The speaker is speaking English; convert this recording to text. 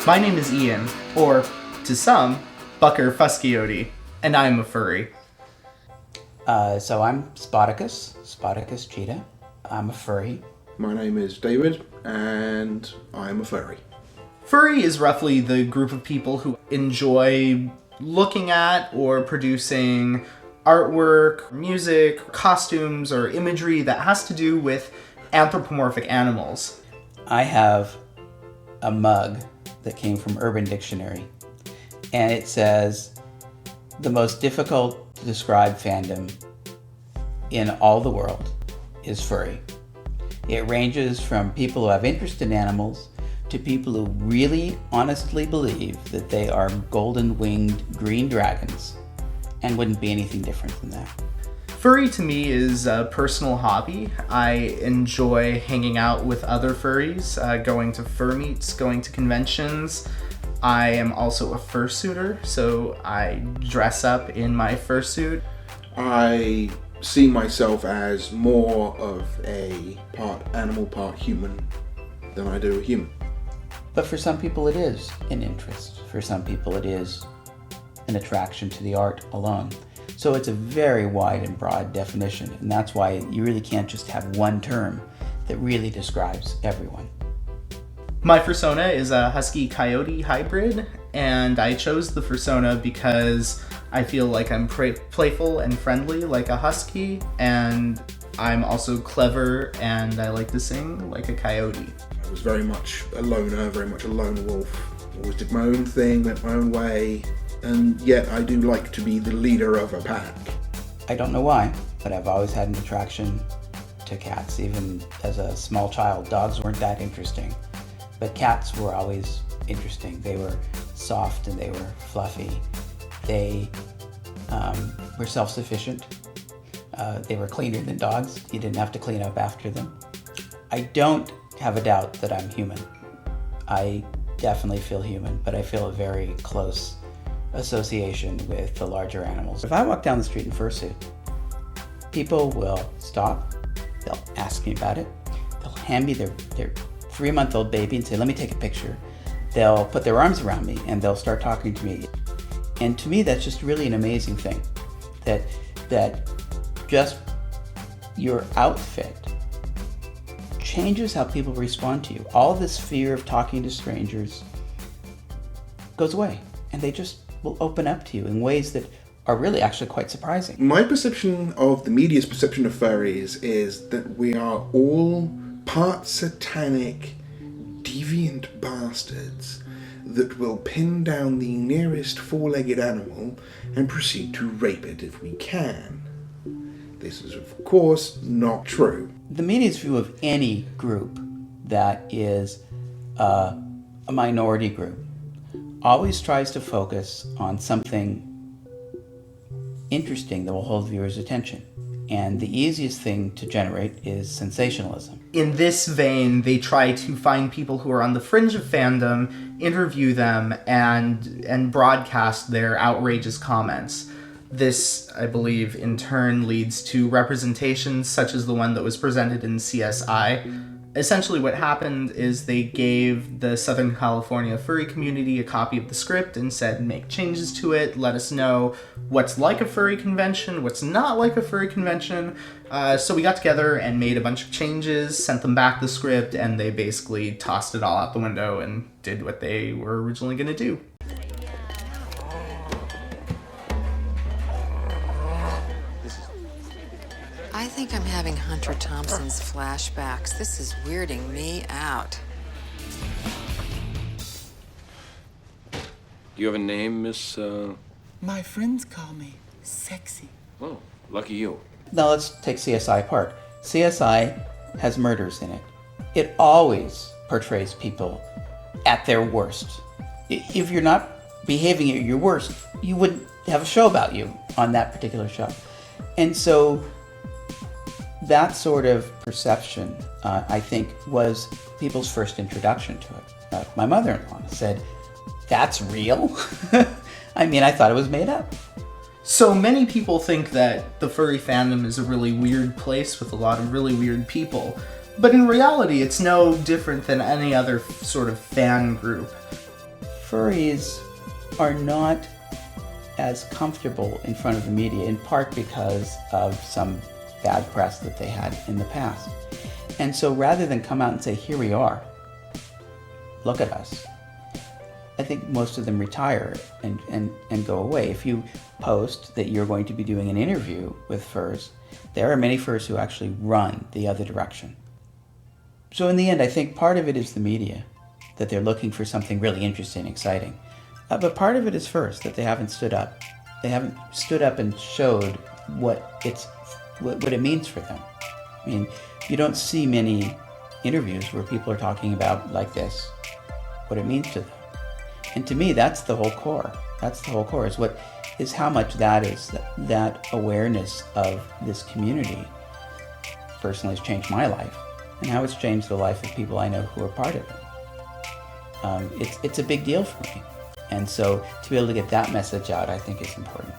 My name is Ian, or, to some, Bucker Fuscioti, and I'm a furry. So I'm Spotticus cheetah. I'm a furry. My name is David, and I'm a furry. Furry is roughly the group of people who enjoy looking at or producing artwork, music, costumes, or imagery that has to do with anthropomorphic animals. I have a mug that came from Urban Dictionary, and it says, the most difficult to describe fandom in all the world is furry. It ranges from people who have interest in animals to people who really honestly believe that they are golden-winged green dragons and wouldn't be anything different than that. Furry to me is a personal hobby. I enjoy hanging out with other furries, going to fur meets, going to conventions. I am also a fursuiter, so I dress up in my fursuit. I see myself as more of a part animal, part human than I do a human. But for some people it is an interest. For some people it is an attraction to the art alone. So it's a very wide and broad definition, and that's why you really can't just have one term that really describes everyone. My fursona is a husky-coyote hybrid, and I chose the fursona because I feel like I'm playful and friendly like a husky, and I'm also clever and I like to sing like a coyote. I was very much a loner, very much a lone wolf. Always did my own thing, went my own way, and yet I do like to be the leader of a pack. I don't know why, but I've always had an attraction to cats. Even as a small child, dogs weren't that interesting, but cats were always interesting. They were soft and they were fluffy. They were self-sufficient. They were cleaner than dogs. You didn't have to clean up after them. I don't have a doubt that I'm human. I definitely feel human, but I feel a very close association with the larger animals. If I walk down the street in fursuit, people will stop, they'll ask me about it, they'll hand me their 3-month-old baby and say, let me take a picture. They'll put their arms around me and they'll start talking to me. And to me, that's just really an amazing thing, that just your outfit changes how people respond to you. All this fear of talking to strangers goes away, and they just will open up to you in ways that are really actually quite surprising. My perception of the media's perception of furries is that we are all part satanic, deviant bastards that will pin down the nearest four-legged animal and proceed to rape it if we can. This is, of course, not true. The media's view of any group that is a minority group always tries to focus on something interesting that will hold viewers' attention. And the easiest thing to generate is sensationalism. In this vein, they try to find people who are on the fringe of fandom, interview them, and broadcast their outrageous comments. This, I believe, in turn leads to representations such as the one that was presented in CSI. Essentially what happened is they gave the Southern California furry community a copy of the script and said, make changes to it, let us know what's like a furry convention, what's not like a furry convention. So we got together and made a bunch of changes, sent them back the script, and they basically tossed it all out the window and did what they were originally going to do. I think I'm having Hunter Thompson's flashbacks. This is weirding me out. Do you have a name, Miss, My friends call me sexy. Oh, lucky you. Now let's take CSI apart. CSI has murders in it. It always portrays people at their worst. If you're not behaving at your worst, you wouldn't have a show about you on that particular show. And so that sort of perception, I think, was people's first introduction to it. My mother-in-law said, that's real? I mean, I thought it was made up. So many people think that the furry fandom is a really weird place with a lot of really weird people. But in reality, it's no different than any other sort of fan group. furries are not as comfortable in front of the media, in part because of some bad press that they had in the past. And so rather than come out and say, here we are, look at us, I think most of them retire and go away. If you post that you're going to be doing an interview with furs, there are many furs who actually run the other direction. So in the end, I think part of it is the media, that they're looking for something really interesting, exciting. But part of it is first, that they haven't stood up. They haven't stood up and showed what it means for them. I mean, you don't see many interviews where people are talking about, like this, what it means to them. And to me, that's the whole core. That's the whole core, is how much that awareness of this community personally has changed my life, and how it's changed the life of people I know who are part of it. It's a big deal for me. And so to be able to get that message out, I think is important.